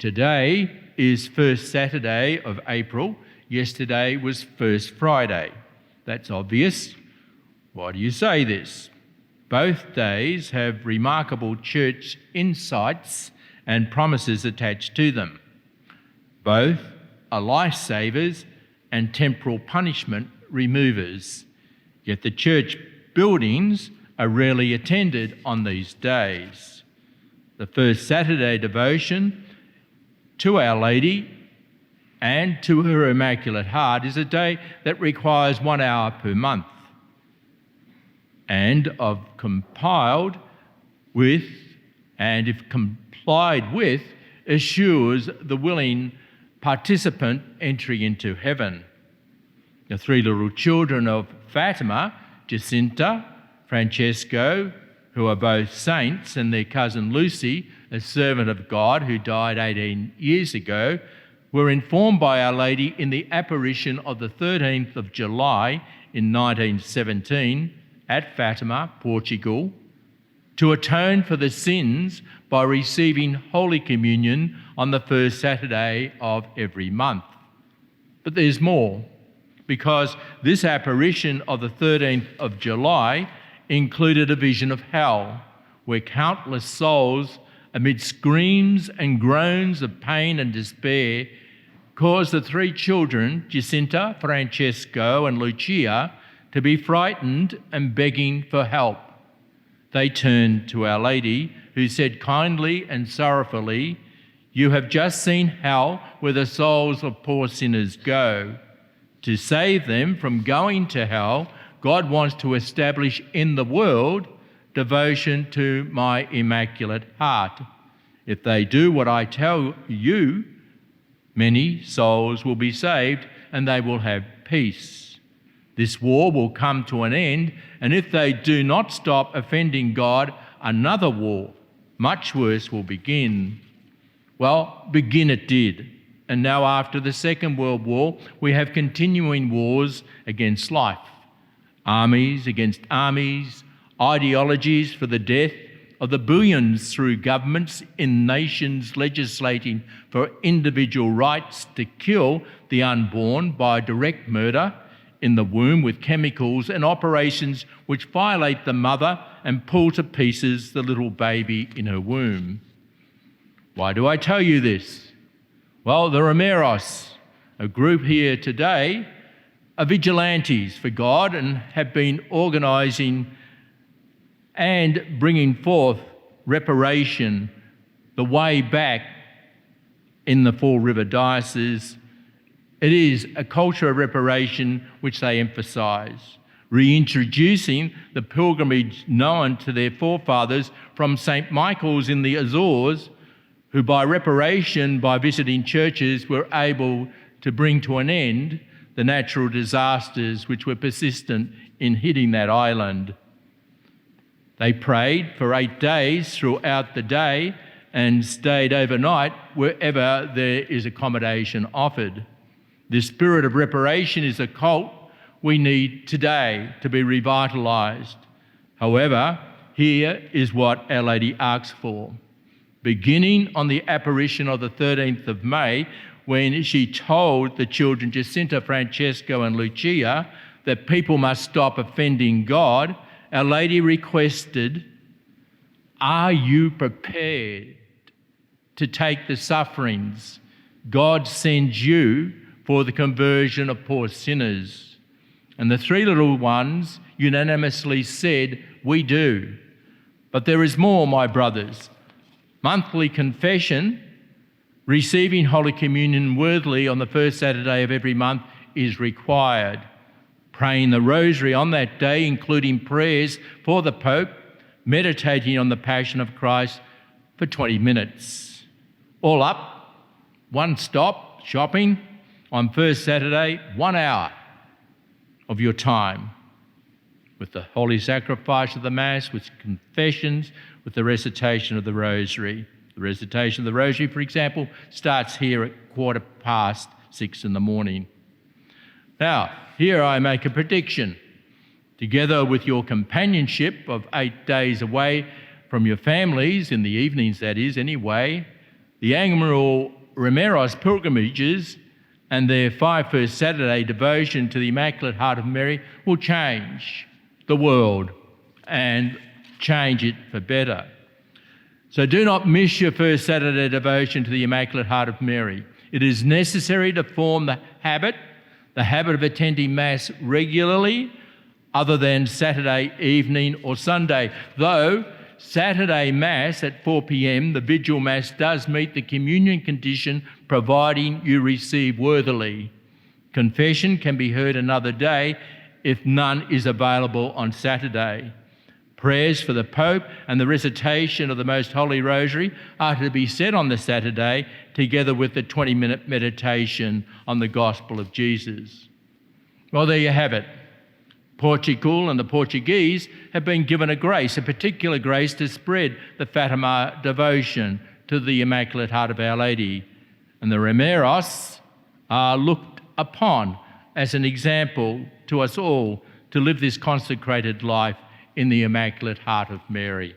Today is first Saturday of April. Yesterday was first Friday. That's obvious. Why do you say this? Both days have remarkable church insights and promises attached to them. Both are lifesavers and temporal punishment removers. Yet the church buildings are rarely attended on these days. The first Saturday devotion to Our Lady and to her Immaculate Heart is a day that requires 1 hour per month and if complied with, assures the willing participant entry into heaven. The three little children of Fatima, Jacinta, Francesco, who are both saints, and their cousin Lucy, a servant of God who died 18 years ago, were informed by Our Lady in the apparition of the 13th of July in 1917 at Fatima, Portugal, to atone for the sins by receiving Holy Communion on the first Saturday of every month. But there's more, because this apparition of the 13th of July included a vision of hell, where countless souls, amid screams and groans of pain and despair, caused the three children, Jacinta, Francesco and Lucia, to be frightened and begging for help. They turned to Our Lady, who said kindly and sorrowfully, "You have just seen hell, where the souls of poor sinners go. To save them from going to hell, God wants to establish in the world devotion to my Immaculate Heart. If they do what I tell you, many souls will be saved and they will have peace. This war will come to an end, and if they do not stop offending God, another war, much worse, will begin." Well, begin it did. And now after the Second World War, we have continuing wars against life. Armies against armies, ideologies for the death of the billions through governments in nations legislating for individual rights to kill the unborn by direct murder in the womb with chemicals, and operations which violate the mother and pull to pieces the little baby in her womb. Why do I tell you this? Well, the Romeros, a group here today, are vigilantes for God and have been organising and bringing forth reparation the way back in the Fall River Diocese. It is a culture of reparation which they emphasise, reintroducing the pilgrimage known to their forefathers from St. Michael's in the Azores, who by reparation, by visiting churches, were able to bring to an end the natural disasters which were persistent in hitting that island. They prayed for 8 days throughout the day and stayed overnight wherever there is accommodation offered. This spirit of reparation is a cult we need today to be revitalised. However, here is what Our Lady asks for. Beginning on the apparition of the 13th of May, when she told the children Jacinta, Francesco and Lucia that people must stop offending God, Our Lady requested, "Are you prepared to take the sufferings God sends you for the conversion of poor sinners?" And the three little ones unanimously said, "We do." But there is more, my brothers. Monthly confession, receiving Holy Communion worthily on the first Saturday of every month, is required. Praying the Rosary on that day, including prayers for the Pope, meditating on the Passion of Christ for 20 minutes. All up, one stop, shopping, on first Saturday, 1 hour of your time, with the Holy Sacrifice of the Mass, with confessions, with the recitation of the Rosary. The recitation of the Rosary, for example, starts here at 6:15 in the morning. Now, here I make a prediction. Together with your companionship of 8 days away from your families, in the evenings that is anyway, The annual Remeros pilgrimages and their 5 First Saturday devotion to the Immaculate Heart of Mary will change the world and change it for better. So do not miss your First Saturday devotion to the Immaculate Heart of Mary. It is necessary to form the habit of attending Mass regularly, other than Saturday evening or Sunday, though Saturday Mass at 4 p.m, the Vigil Mass, does meet the communion condition, providing you receive worthily. Confession can be heard another day if none is available on Saturday. Prayers for the Pope and the recitation of the Most Holy Rosary are to be said on the Saturday, together with the 20-minute meditation on the Gospel of Jesus. Well, there you have it. Portugal and the Portuguese have been given a grace, a particular grace, to spread the Fatima devotion to the Immaculate Heart of Our Lady. And the Remeros are looked upon as an example to us all to live this consecrated life in the Immaculate Heart of Mary.